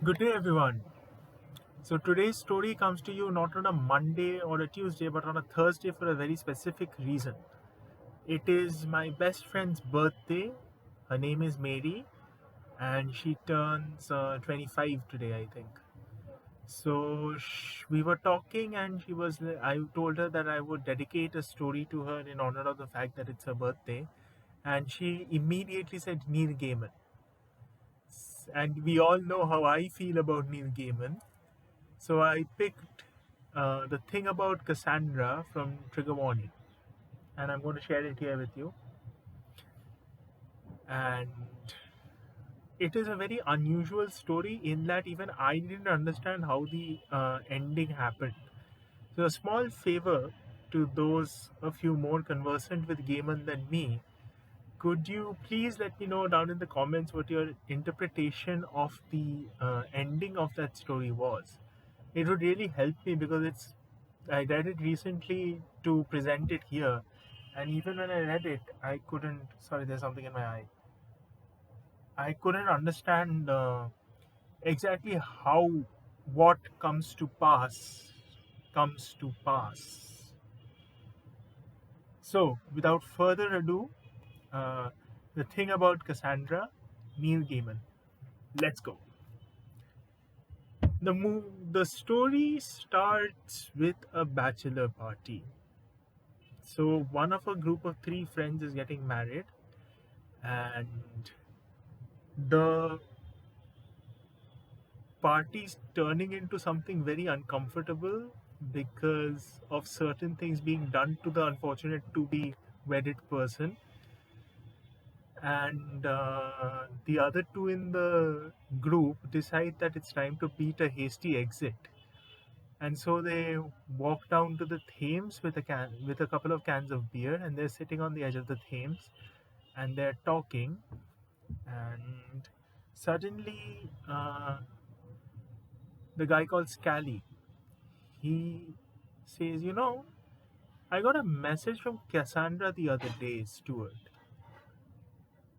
Good day, everyone. So, today's story comes to you not on a Monday or a Tuesday, but on a Thursday for a very specific reason. It is my best friend's birthday. Her name is Mary, and she turns 25 today, I think. So, we were talking, and I told her that I would dedicate a story to her in honor of the fact that it's her birthday. And she immediately said Neil Gaiman. And we all know how I feel about Neil Gaiman. So I picked the thing about Cassandra from Trigger Warning, and I'm going to share it here with you. And it is a very unusual story in that even I didn't understand how the ending happened. So, a small favor to those of you more conversant with Gaiman than me, could you please let me know down in the comments what your interpretation of the ending of that story was? It would really help me because I read it recently to present it here, and even when I read it, I couldn't. Sorry, there's something in my eye. I couldn't understand exactly how what comes to pass. So, without further ado, uh, the thing about Cassandra, Neil Gaiman. Let's go. The story starts with a bachelor party. So one of a group of three friends is getting married, and the party's turning into something very uncomfortable because of certain things being done to the unfortunate to be wedded person. And the other two in the group decide that it's time to beat a hasty exit. And so they walk down to the Thames with a couple of cans of beer, and they're sitting on the edge of the Thames, and they're talking. And suddenly, the guy called Scally, he says, I got a message from Cassandra the other day, Stewart.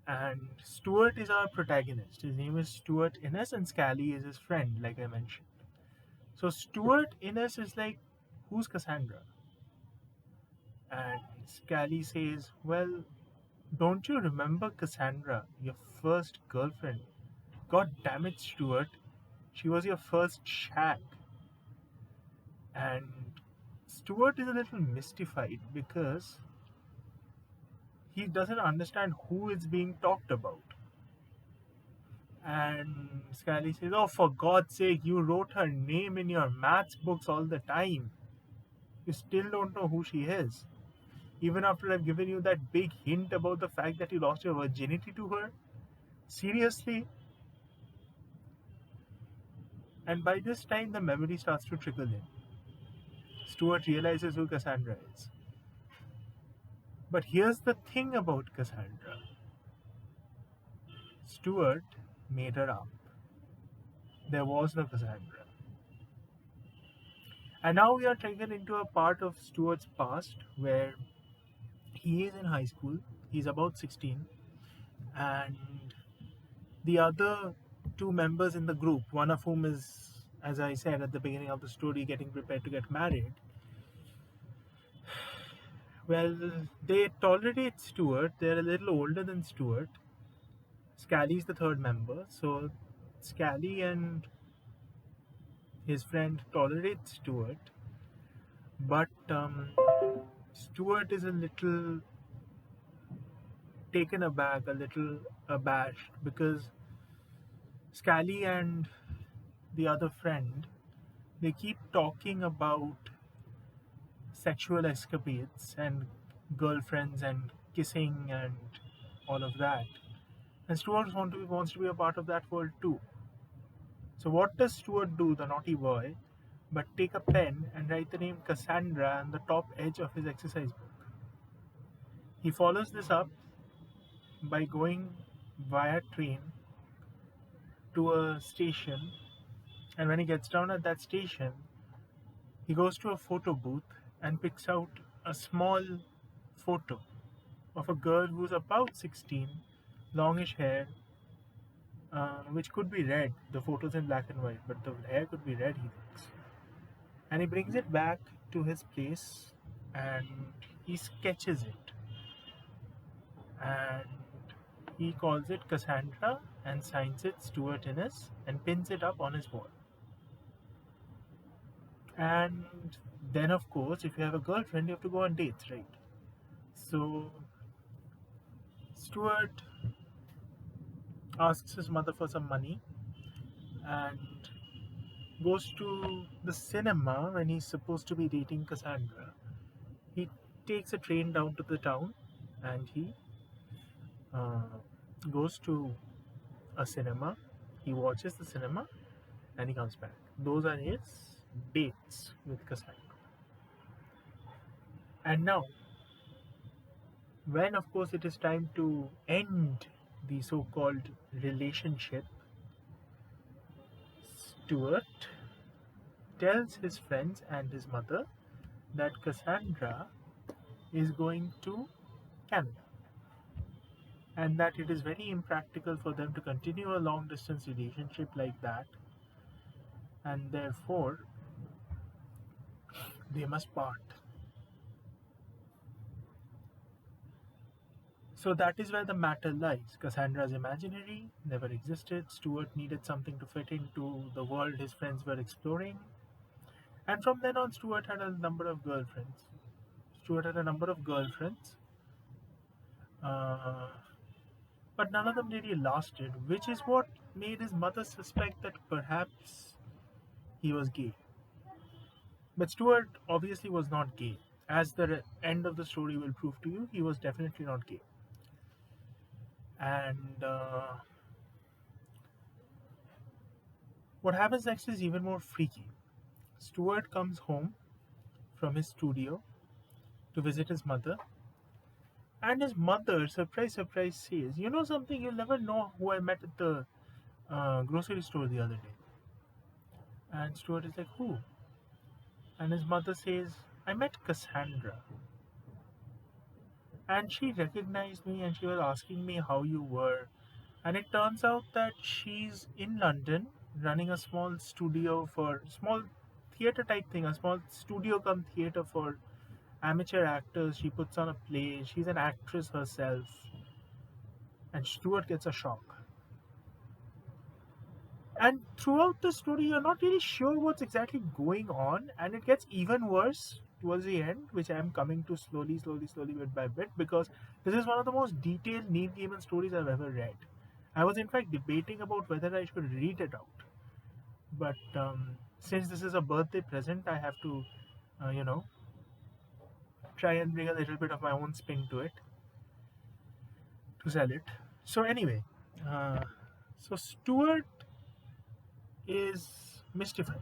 And Stewart is our protagonist. His name is Stewart Innes, and Scally is his friend, like I mentioned. So Stewart Innes is like, who's Cassandra? And Scally says, well, don't you remember Cassandra, your first girlfriend? God damn it, Stewart. She was your first shag. And Stewart is a little mystified because he doesn't understand who is being talked about. And Scally says, oh, for God's sake, you wrote her name in your maths books all the time. You still don't know who she is. Even after I've given you that big hint about the fact that you lost your virginity to her? Seriously? And by this time, the memory starts to trickle in. Stewart realizes who Cassandra is. But here's the thing about Cassandra. Stewart made her up. There was no Cassandra. And now we are taken into a part of Stewart's past where he is in high school. He's about 16. And the other two members in the group, one of whom is, as I said at the beginning of the story, getting prepared to get married. Well, they tolerate Stewart. They're a little older than Stewart. Scally's the third member. So Scally and his friend tolerate Stewart. But Stewart is a little taken aback, a little abashed because Scally and the other friend, they keep talking about sexual escapades and girlfriends and kissing and all of that. And Stewart wants to be a part of that world too. So what does Stewart do, the naughty boy, but take a pen and write the name Cassandra on the top edge of his exercise book. He follows this up by going via train to a station, and when he gets down at that station, he goes to a photo booth and picks out a small photo of a girl who's about 16, longish hair, which could be red. The photo's in black and white, but the hair could be red, he thinks. And he brings it back to his place and he sketches it. And he calls it Cassandra and signs it Stewartiness and pins it up on his wall. And then, of course, if you have a girlfriend, you have to go on dates, right? So Stewart asks his mother for some money and goes to the cinema when he's supposed to be dating Cassandra. He takes a train down to the town and he uh, goes to a cinema. He watches the cinema and he comes back. Those are his dates with Cassandra. And now, when of course it is time to end the so called relationship, Stewart tells his friends and his mother that Cassandra is going to Canada and that it is very impractical for them to continue a long distance relationship like that, and therefore they must part. So that is where the matter lies. Cassandra's imaginary, never existed. Stewart needed something to fit into the world his friends were exploring. And from then on, Stewart had a number of girlfriends. Uh, but none of them really lasted, which is what made his mother suspect that perhaps he was gay. But Stewart obviously was not gay. As the end of the story will prove to you, he was definitely not gay. And what happens next is even more freaky. Stewart comes home from his studio to visit his mother, and his mother, surprise, surprise, says, "You know something? You'll never know who I met at the grocery store the other day." And Stewart is like, "Who?" And his mother says, "I met Cassandra. And she recognized me and she was asking me how you were. And it turns out that she's in London running a small studio for small theater type thing, a small studio come theater for amateur actors. She puts on a play. She's an actress herself." And Stewart gets a shock. And throughout the story, you're not really sure what's exactly going on, and it gets even worse towards the end, which I'm coming to slowly, slowly, slowly, bit by bit, because this is one of the most detailed Neil Gaiman stories I've ever read. I was in fact debating about whether I should read it out, but since this is a birthday present, I have to, you know, try and bring a little bit of my own spin to it to sell it. So anyway, uh, so Stewart is mystified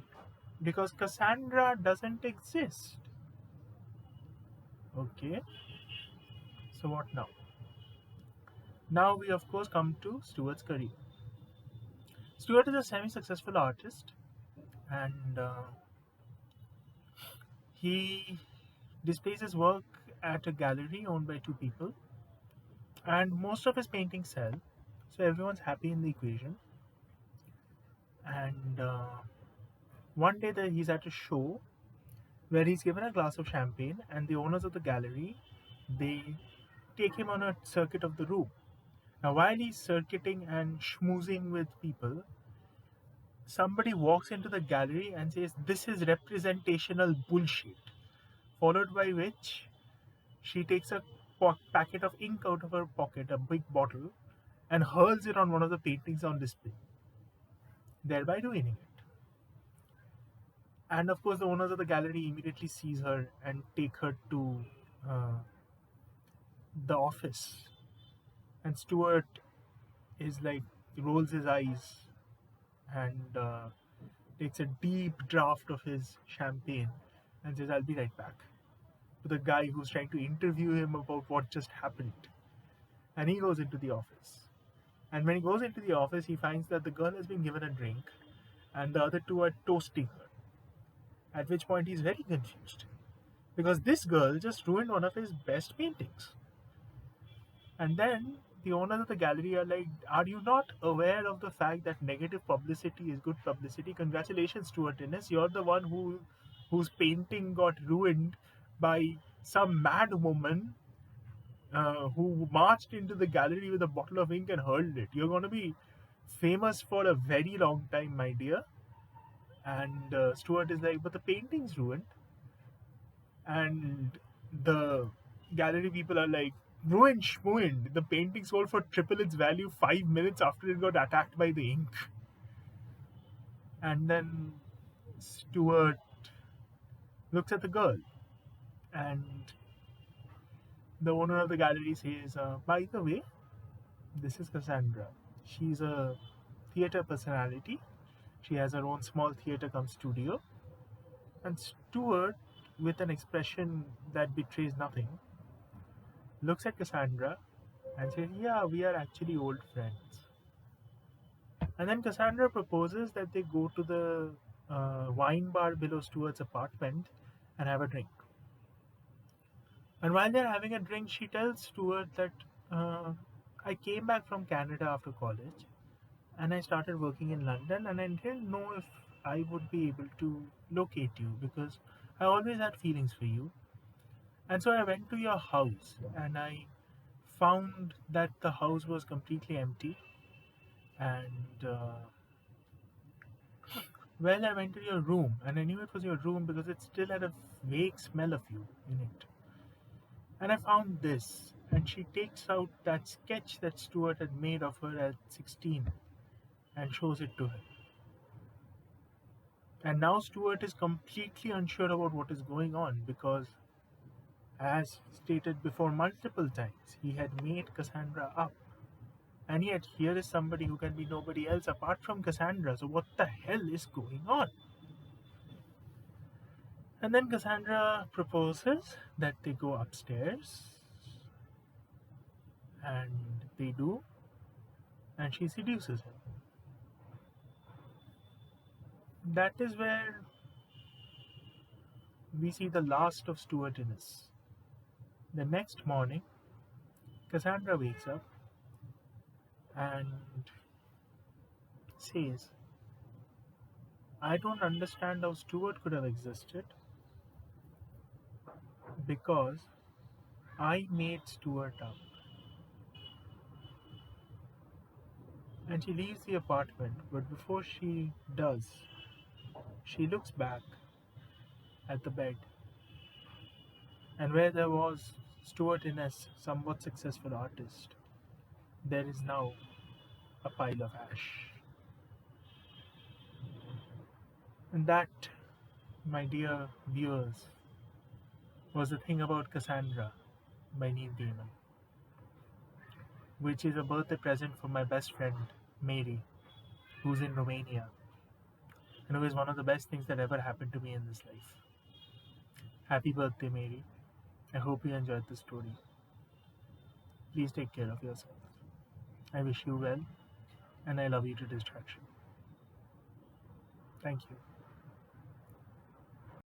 because Cassandra doesn't exist. Okay, so what now? Now we of course come to Stewart's career. Stewart is a semi-successful artist, and he displays his work at a gallery owned by two people, and most of his paintings sell, so everyone's happy in the equation. And one day he's at a show where he's given a glass of champagne, and the owners of the gallery, they take him on a circuit of the room. Now, while he's circuiting and schmoozing with people, somebody walks into the gallery and says, "This is representational bullshit." Followed by which she takes a packet of ink out of her pocket, a big bottle, and hurls it on one of the paintings on display, thereby ruining it. And of course, the owners of the gallery immediately seize her and take her to uh, the office. And Stewart is like, rolls his eyes and takes a deep draught of his champagne and says, "I'll be right back," to the guy who's trying to interview him about what just happened. And he goes into the office. And when he goes into the office, he finds that the girl has been given a drink and the other two are toasting her. At which point he's very confused because this girl just ruined one of his best paintings. And then the owners of the gallery are like, "Are you not aware of the fact that negative publicity is good publicity? Congratulations, Stewartiness. You're the one whose painting got ruined by some mad woman who marched into the gallery with a bottle of ink and hurled it. You're going to be famous for a very long time, my dear." And Stewart is like, "But the painting's ruined." And the gallery people are like, "Ruined, schmoined. The painting sold for triple its value 5 minutes after it got attacked by the ink." And then Stewart looks at the girl, and the owner of the gallery says, "By the way, this is Cassandra. She's a theater personality. She has her own small theater come studio." And Stewart, with an expression that betrays nothing, looks at Cassandra and says, "Yeah, we are actually old friends." And then Cassandra proposes that they go to the wine bar below Stewart's apartment and have a drink. And while they're having a drink, she tells Stewart that "I came back from Canada after college and I started working in London, and I didn't know if I would be able to locate you because I always had feelings for you. And so I went to your house and I found that the house was completely empty. And well, I went to your room and I knew it was your room because it still had a vague smell of you in it. And I found this." And she takes out that sketch that Stewart had made of her at 16 and shows it to him. And now Stewart is completely unsure about what is going on because, as stated before multiple times, he had made Cassandra up. And yet, here is somebody who can be nobody else apart from Cassandra. So, what the hell is going on? And then Cassandra proposes that they go upstairs, and they do, and she seduces him. That is where we see the last of Stewartiness. The next morning, Cassandra wakes up and says, "I don't understand how Stewart could have existed because I made Stewart up." And she leaves the apartment, but before she does, she looks back at the bed, and where there was Stewart Innes, somewhat successful artist, there is now a pile of ash. And that, my dear viewers, was the thing about Cassandra by Neil Gaiman, which is a birthday present for my best friend, Mary, who's in Romania, and who is one of the best things that ever happened to me in this life. Happy birthday, Mary. I hope you enjoyed the story. Please take care of yourself. I wish you well, and I love you to distraction. Thank you.